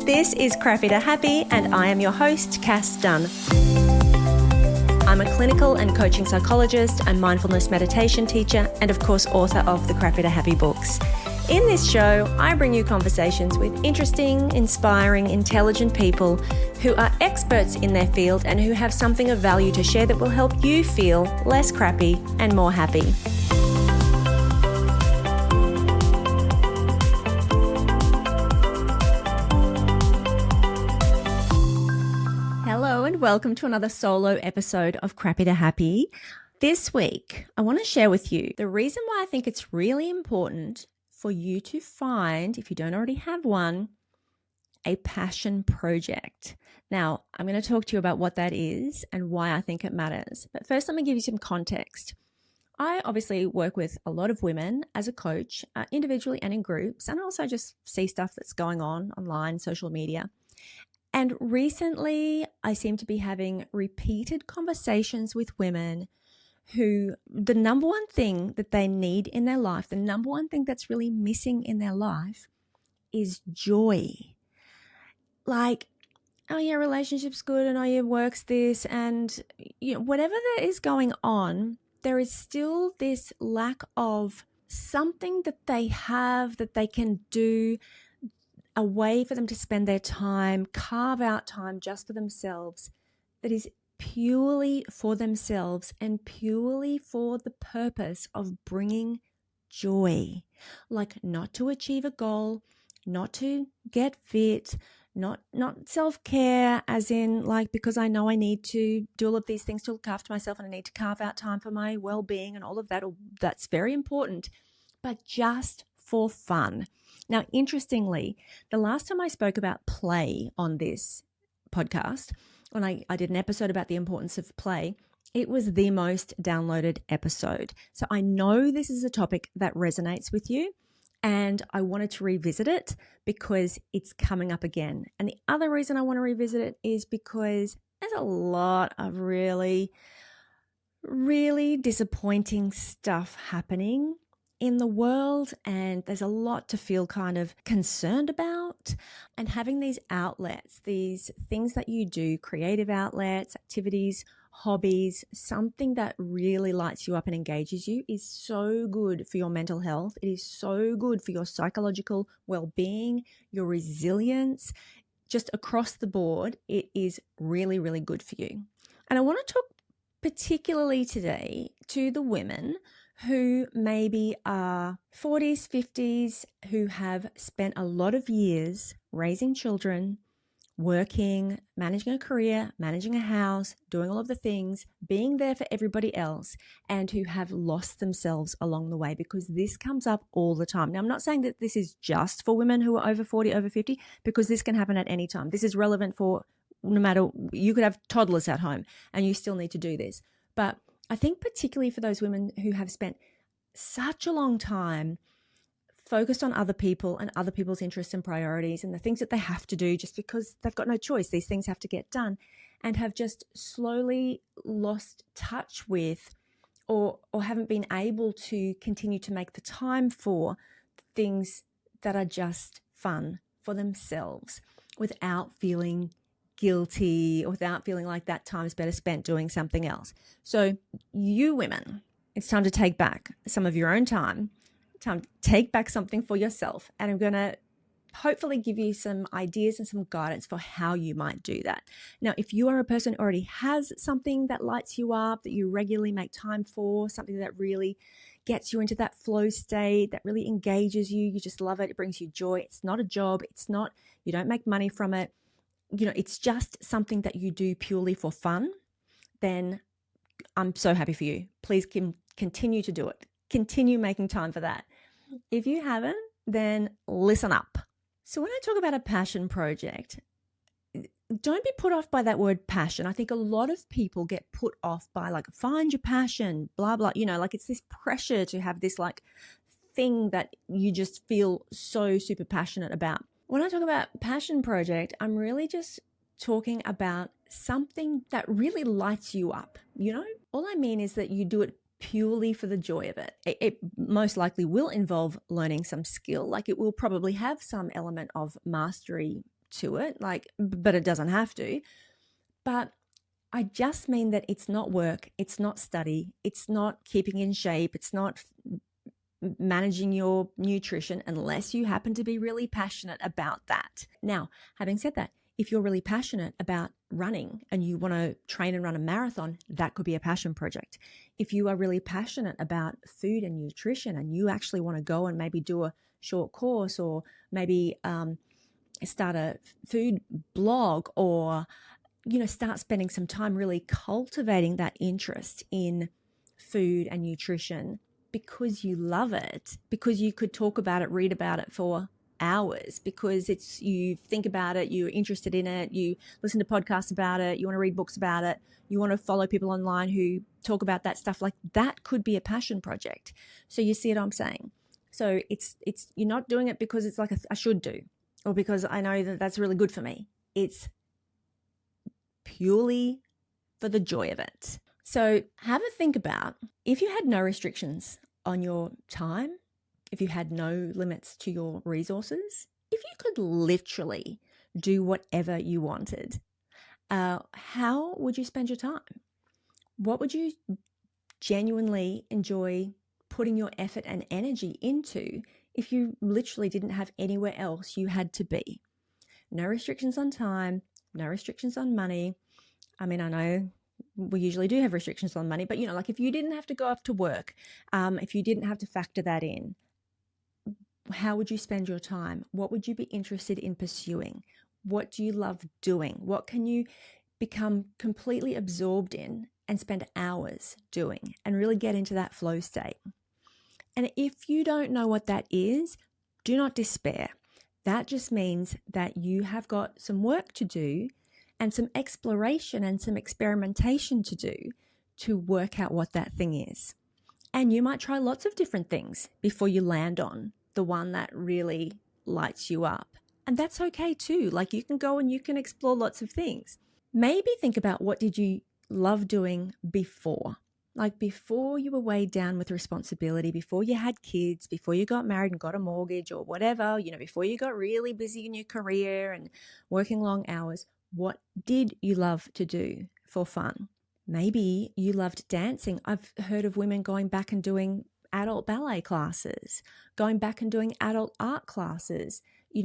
This is Crappy to Happy, and I am your host, Cass Dunn. I'm a clinical and coaching psychologist and mindfulness meditation teacher, and of course, author of the Crappy to Happy books. In this show, I bring you conversations with interesting, inspiring, intelligent people who are experts in their field and who have something of value to share that will help you feel less crappy and more happy. Hello and welcome to another solo episode of Crappy to Happy. This week, I want to share with you the reason why I think it's really important for you to find, if you don't already have one, a passion project. Now, I'm going to talk to you about what that is and why I think it matters. But first, let me give you some context. I obviously work with a lot of women as a coach, individually and in groups, and also just see stuff that's going on online, social media. And recently, I seem to be having repeated conversations with women who the number one thing that they need in their life, the number one thing that's really missing in their life is joy. Like, oh yeah, relationship's good and oh yeah, work's this, and you know, whatever that is going on, there is still this lack of something that they have that they can do, a way for them to spend their time, carve out time just for themselves that is purely for themselves and purely for the purpose of bringing joy. Like not to achieve a goal, not to get fit, not self-care as in like because I know I need to do all of these things to look after myself and I need to carve out time for my well-being and all of that. That's very important, but just for fun. Now, interestingly, the last time I spoke about play on this podcast, when I did an episode about the importance of play, it was the most downloaded episode. So I know this is a topic that resonates with you, and I wanted to revisit it because it's coming up again. And the other reason I want to revisit it is because there's a lot of really, really disappointing stuff happening in the world, and there's a lot to feel kind of concerned about. And having these outlets, these things that you do, creative outlets, activities, hobbies, something that really lights you up and engages you is so good for your mental health. It is so good for your psychological well-being, your resilience, just across the board. It is really, really good for you. And I want to talk particularly today to the women who maybe are 40s, 50s, who have spent a lot of years raising children, working, managing a career, managing a house, doing all of the things, being there for everybody else, and who have lost themselves along the way, because this comes up all the time. Now, I'm not saying that this is just for women who are over 40, over 50, because this can happen at any time. This is relevant for no matter, you could have toddlers at home and you still need to do this. But I think particularly for those women who have spent such a long time focused on other people and other people's interests and priorities and the things that they have to do just because they've got no choice. These things have to get done, and have just slowly lost touch with or haven't been able to continue to make the time for things that are just fun for themselves without feeling guilty or without feeling like that time is better spent doing something else. So you women, it's time to take back some of your own time to take back something for yourself. And I'm going to hopefully give you some ideas and some guidance for how you might do that. Now, if you are a person who already has something that lights you up, that you regularly make time for, something that really gets you into that flow state, that really engages you, you just love it, it brings you joy, it's not a job, you don't make money from it, it's just something that you do purely for fun, then I'm so happy for you. Please continue to do it. Continue making time for that. If you haven't, then listen up. So when I talk about a passion project, don't be put off by that word passion. I think a lot of people get put off by like, find your passion, blah, blah, like it's this pressure to have this like thing that you just feel so super passionate about. When I talk about passion project, I'm really just talking about something that really lights you up. All I mean is that you do it purely for the joy of it. It most likely will involve learning some skill. Like it will probably have some element of mastery to it, but it doesn't have to. But I just mean that it's not work, it's not study, it's not keeping in shape, it's not managing your nutrition unless you happen to be really passionate about that. Now, having said that, if you're really passionate about running and you want to train and run a marathon, that could be a passion project. If you are really passionate about food and nutrition and you actually want to go and maybe do a short course or maybe start a food blog or start spending some time really cultivating that interest in food and nutrition because you love it, because you could talk about it, read about it for hours, because you think about it, you're interested in it, you listen to podcasts about it, you want to read books about it, you want to follow people online who talk about that stuff. Like that could be a passion project. So you see what I'm saying? So it's you're not doing it because it's like I should do or because I know that that's really good for me. It's purely for the joy of it. So have a think about if you had no restrictions on your time, if you had no limits to your resources, if you could literally do whatever you wanted, how would you spend your time? What would you genuinely enjoy putting your effort and energy into if you literally didn't have anywhere else you had to be? No restrictions on time, no restrictions on money. I mean, I know we usually do have restrictions on money, but like if you didn't have to go off to work, if you didn't have to factor that in, how would you spend your time? What would you be interested in pursuing? What do you love doing? What can you become completely absorbed in and spend hours doing and really get into that flow state? And if you don't know what that is, do not despair. That just means that you have got some work to do and some exploration and some experimentation to do to work out what that thing is. And you might try lots of different things before you land on the one that really lights you up. And that's okay too. Like you can go and you can explore lots of things. Maybe think about what did you love doing before? Like before you were weighed down with responsibility, before you had kids, before you got married and got a mortgage or whatever, before you got really busy in your career and working long hours, what did you love to do for fun? Maybe you loved dancing. I've heard of women going back and doing adult ballet classes, going back and doing adult art classes,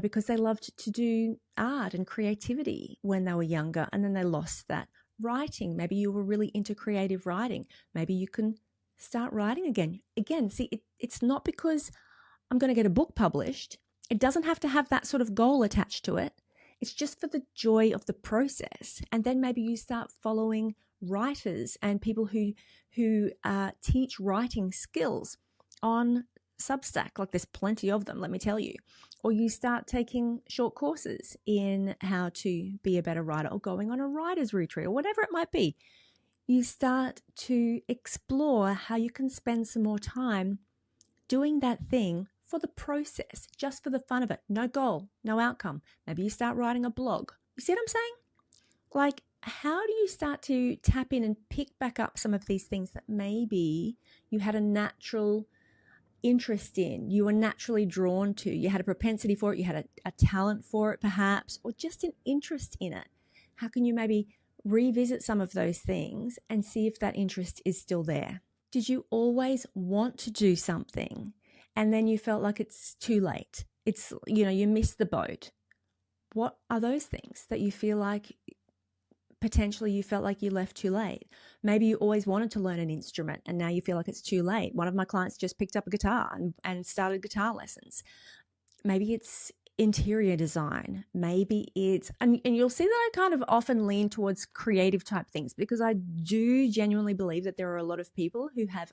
because they loved to do art and creativity when they were younger and then they lost that. Writing, maybe you were really into creative writing. Maybe you can start writing again. Again, see, it's not because I'm going to get a book published. It doesn't have to have that sort of goal attached to it. It's just for the joy of the process. And then maybe you start following writers and people who teach writing skills on Substack. Like there's plenty of them, let me tell you. Or you start taking short courses in how to be a better writer or going on a writer's retreat or whatever it might be. You start to explore how you can spend some more time doing that thing for the process, just for the fun of it. No goal, no outcome. Maybe you start writing a blog. You see what I'm saying? Like, how do you start to tap in and pick back up some of these things that maybe you had a natural interest in, you were naturally drawn to, you had a propensity for it, you had a talent for it perhaps, or just an interest in it? How can you maybe revisit some of those things and see if that interest is still there? Did you always want to do something and then you felt like it's too late? It's, you missed the boat. What are those things that you feel like potentially you felt like you left too late? Maybe you always wanted to learn an instrument and now you feel like it's too late. One of my clients just picked up a guitar and started guitar lessons. Maybe it's interior design. Maybe it's, and you'll see that I kind of often lean towards creative type things because I do genuinely believe that there are a lot of people who have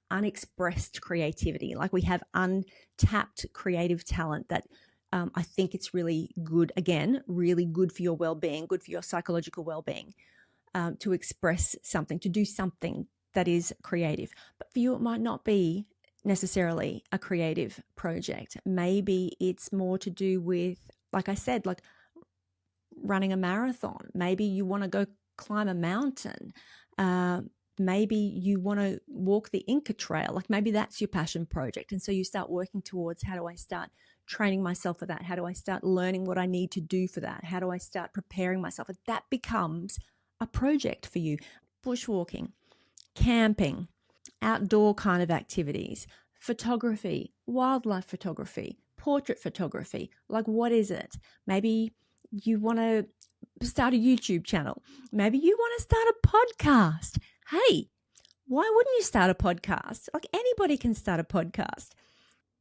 unexpressed creativity. Like we have untapped creative talent that I think it's really good, again, really good for your well-being, good for your psychological well-being, to express something, to do something that is creative. But for you, it might not be necessarily a creative project. Maybe it's more to do with, like I said, like running a marathon. Maybe you want to go climb a mountain. maybe you want to walk the Inca Trail. Like maybe that's your passion project. And so you start working towards, how do I start training myself for that? How do I start learning what I need to do for that? How do I start preparing myself? And that becomes a project for you. Bushwalking, camping, outdoor kind of activities, photography, wildlife photography, portrait photography. Like, what is it? Maybe you want to start a YouTube channel. Maybe you want to start a podcast. Hey, why wouldn't you start a podcast? Like, anybody can start a podcast.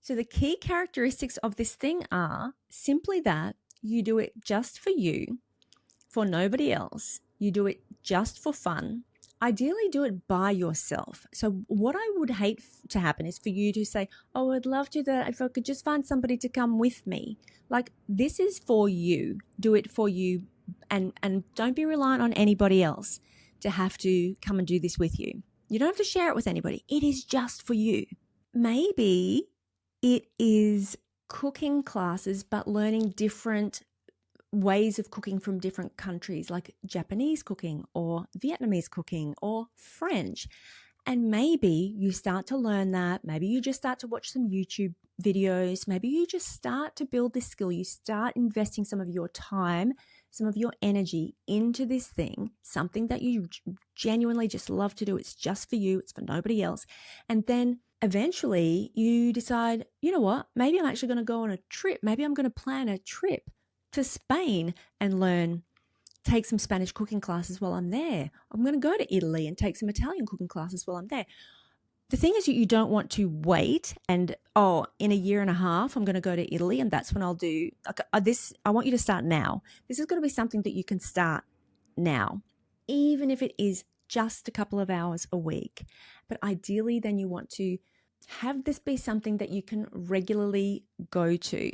So the key characteristics of this thing are simply that you do it just for you, for nobody else. You do it just for fun. Ideally, do it by yourself. So what I would hate to happen is for you to say, oh, I'd love to that if I could just find somebody to come with me. Like, this is for you. Do it for you, and don't be reliant on anybody else to have to come and do this with you. You don't have to share it with anybody. It is just for you. Maybe it is cooking classes, but learning different ways of cooking from different countries, like Japanese cooking or Vietnamese cooking or French. And maybe you start to learn that. Maybe you just start to watch some YouTube videos. Maybe you just start to build this skill. You start investing some of your time, some of your energy into this thing, something that you genuinely just love to do. It's just for you. It's for nobody else. And then eventually you decide, you know what, maybe I'm actually going to go on a trip. Maybe I'm going to plan a trip to Spain and take some Spanish cooking classes while I'm there. I'm going to go to Italy and take some Italian cooking classes while I'm there. The thing is, you don't want to wait and, in a year and a half, I'm going to go to Italy and that's when I'll do this. I want you to start now. This is going to be something that you can start now, even if it is just a couple of hours a week. But ideally, then you want to have this be something that you can regularly go to.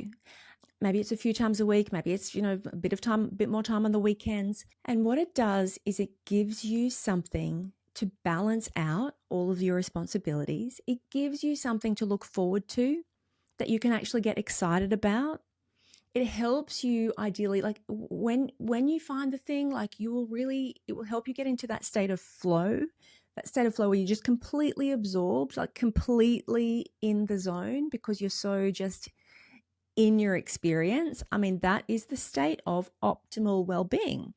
Maybe it's a few times a week. Maybe it's, a bit more time on the weekends. And what it does is it gives you something to balance out all of your responsibilities. It gives you something to look forward to that you can actually get excited about. It helps you ideally, like when you find the thing, like it will help you get into that state of flow where you're just completely absorbed, like completely in the zone because you're so just in your experience. I mean, that is the state of optimal well-being.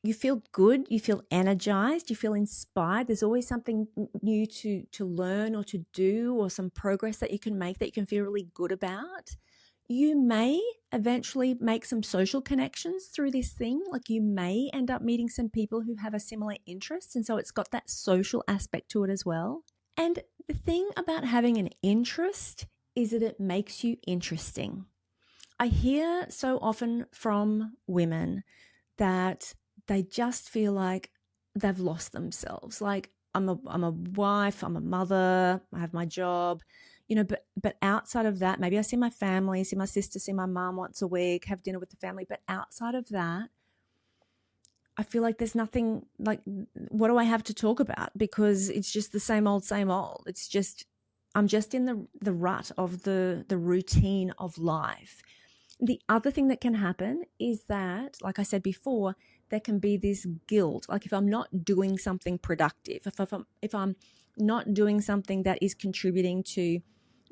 You feel good, you feel energized, you feel inspired. There's always something new to learn or to do, or some progress that you can make that you can feel really good about. You may eventually make some social connections through this thing. Like, you may end up meeting some people who have a similar interest. And so it's got that social aspect to it as well. And the thing about having an interest is that it makes you interesting. I hear so often from women that they just feel like they've lost themselves. Like, I'm a wife, I'm a mother, I have my job, but outside of that, maybe I see my family, see my sister, see my mom once a week, have dinner with the family. But outside of that, I feel like there's nothing, like, what do I have to talk about? Because it's just the same old, same old. It's just, I'm just in the rut of the routine of life. The other thing that can happen is that, like I said before, there can be this guilt. Like, if I'm not doing something productive, if I'm not doing something that is contributing to,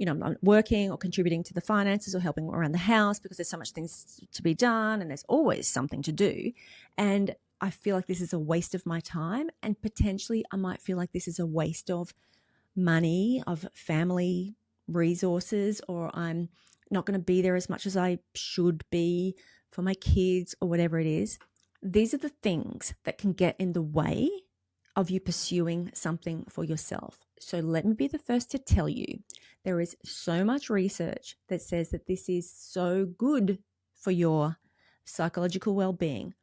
I'm not working or contributing to the finances or helping around the house, because there's so much things to be done and there's always something to do. And I feel like this is a waste of my time, and potentially I might feel like this is a waste of money, of family resources, or I'm not going to be there as much as I should be for my kids or whatever it is. These are the things that can get in the way of you pursuing something for yourself. So let me be the first to tell you, there is so much research that says that this is so good for your psychological well-being,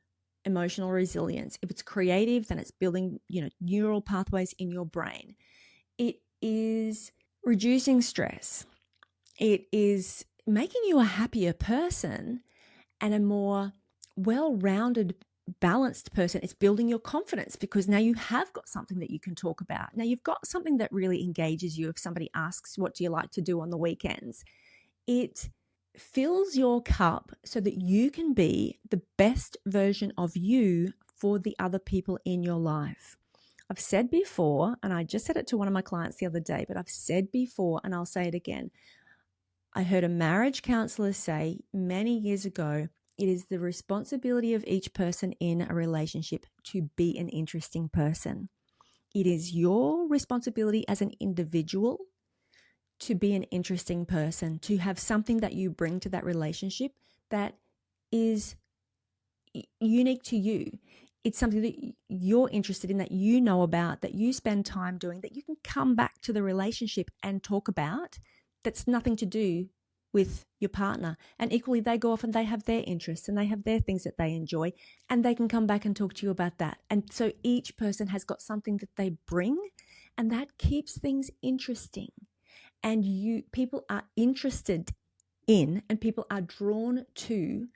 emotional resilience. If it's creative, then it's building, neural pathways in your brain. It is reducing stress. It is making you a happier person and a more well-rounded, balanced person. It's building your confidence, because now you have got something that you can talk about. Now you've got something that really engages you. If somebody asks, what do you like to do on the weekends? It fills your cup so that you can be the best version of you for the other people in your life. I've said before, and I just said it to one of my clients the other day, but I've said before, and I'll say it again. I heard a marriage counselor say many years ago, it is the responsibility of each person in a relationship to be an interesting person. It is your responsibility as an individual to be an interesting person, to have something that you bring to that relationship that is unique to you. It's something that you're interested in, that you know about, that you spend time doing, that you can come back to the relationship and talk about, that's nothing to do with your partner. And equally, they go off and they have their interests and they have their things that they enjoy, and they can come back and talk to you about that. And so each person has got something that they bring, and that keeps things interesting. And people are interested in, and people are drawn to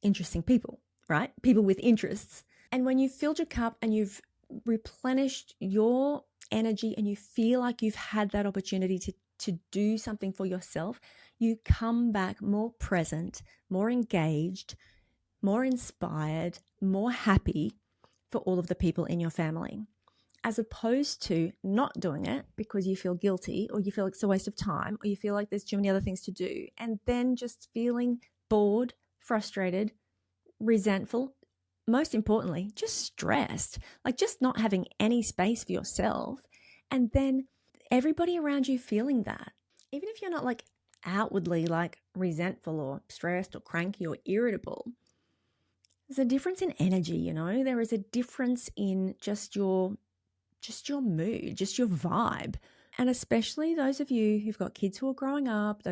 interesting people, right? People with interests. And when you've filled your cup and you've replenished your energy and you feel like you've had that opportunity to do something for yourself, you come back more present, more engaged, more inspired, more happy for all of the people in your family, as opposed to not doing it because you feel guilty, or you feel like it's a waste of time, or you feel like there's too many other things to do, and then just feeling bored, frustrated, resentful, most importantly, just stressed, like just not having any space for yourself. And then everybody around you feeling that, even if you're not like outwardly like resentful or stressed or cranky or irritable, there's a difference in energy, you know. There is a difference in just your mood, just your vibe. And especially those of you who've got kids who are growing up,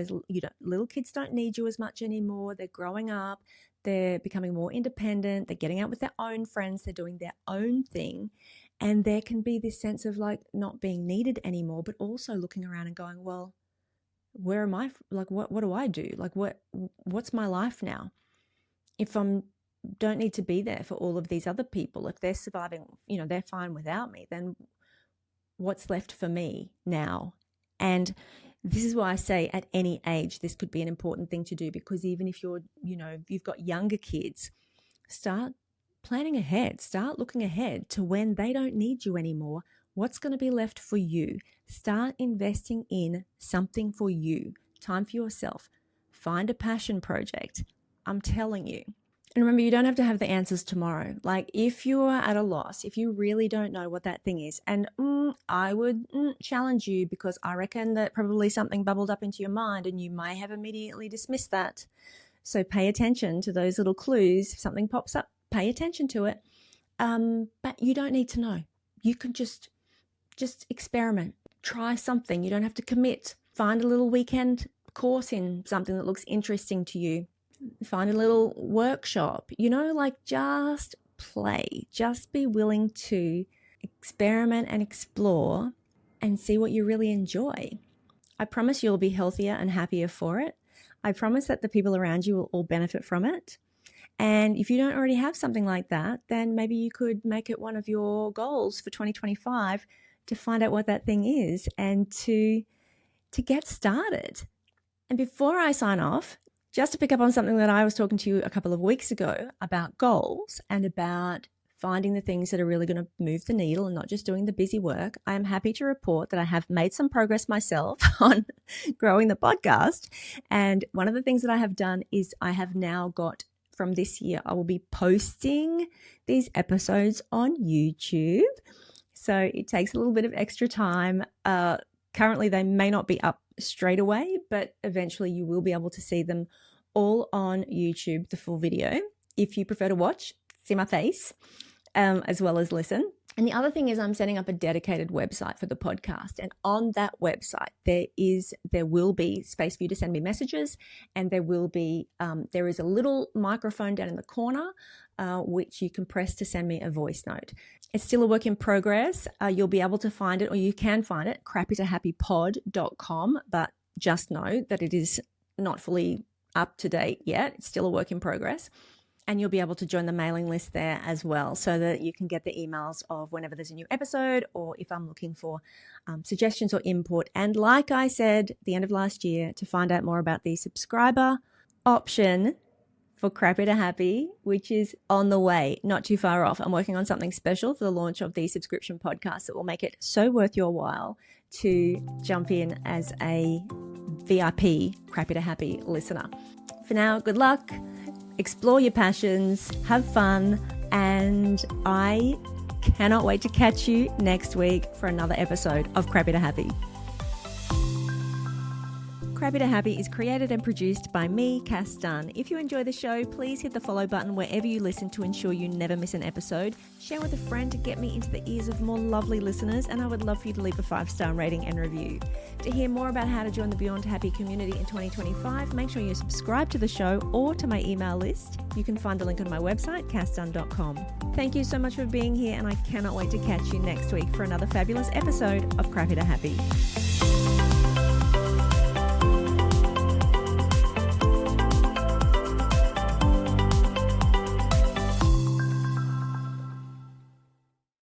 little kids don't need you as much anymore. They're growing up, they're becoming more independent, they're getting out with their own friends, they're doing their own thing. And there can be this sense of like not being needed anymore, but also looking around and going, well, where am I? Like, what do I do? Like, what's my life now? If don't need to be there for all of these other people, if they're surviving, they're fine without me, then what's left for me now? And this is why I say at any age, this could be an important thing to do, because even if you've got younger kids, start planning ahead, start looking ahead to when they don't need you anymore. What's going to be left for you? Start investing in something for you, time for yourself. Find a passion project. I'm telling you. And remember, you don't have to have the answers tomorrow. Like if you are at a loss, if you really don't know what that thing is, and I would challenge you, because I reckon that probably something bubbled up into your mind and you may have immediately dismissed that. So pay attention to those little clues. If something pops up, pay attention to it. But you don't need to know. You can just experiment. Try something. You don't have to commit. Find a little weekend course in something that looks interesting to you. Find a little workshop, like just play. Just be willing to experiment and explore and see what you really enjoy. I promise you'll be healthier and happier for it. I promise that the people around you will all benefit from it. And if you don't already have something like that, then maybe you could make it one of your goals for 2025 to find out what that thing is and to get started. And before I sign off, just to pick up on something that I was talking to you a couple of weeks ago about goals and about finding the things that are really going to move the needle and not just doing the busy work, I am happy to report that I have made some progress myself on growing the podcast. And one of the things that I have done is I have now got, from this year, I will be posting these episodes on YouTube. So it takes a little bit of extra time. Currently, they may not be up straight away, but eventually you will be able to see them all on YouTube, the full video. If you prefer to watch, see my face, as well as listen. And the other thing is I'm setting up a dedicated website for the podcast. And on that website, there will be space for you to send me messages. And there is a little microphone down in the corner, which you can press to send me a voice note. It's still a work in progress. You'll be able to find it, or you can find it, crappytohappypod.com. But just know that it is not fully up to date yet. It's still a work in progress. And you'll be able to join the mailing list there as well, so that you can get the emails of whenever there's a new episode, or if I'm looking for suggestions or input. And like I said, the end of last year, to find out more about the subscriber option for Crappy to Happy, which is on the way, not too far off. I'm working on something special for the launch of the subscription podcast that will make it so worth your while to jump in as a VIP Crappy to Happy listener. For now, good luck, explore your passions, have fun, and I cannot wait to catch you next week for another episode of Crappy to Happy. Crappy to Happy is created and produced by me, Cass Dunn. If you enjoy the show, please hit the follow button wherever you listen to ensure you never miss an episode. Share with a friend to get me into the ears of more lovely listeners, and I would love for you to leave a 5-star rating and review. To hear more about how to join the Beyond Happy community in 2025, make sure you subscribe to the show or to my email list. You can find the link on my website, cassdunn.com. Thank you so much for being here, and I cannot wait to catch you next week for another fabulous episode of Crappy to Happy.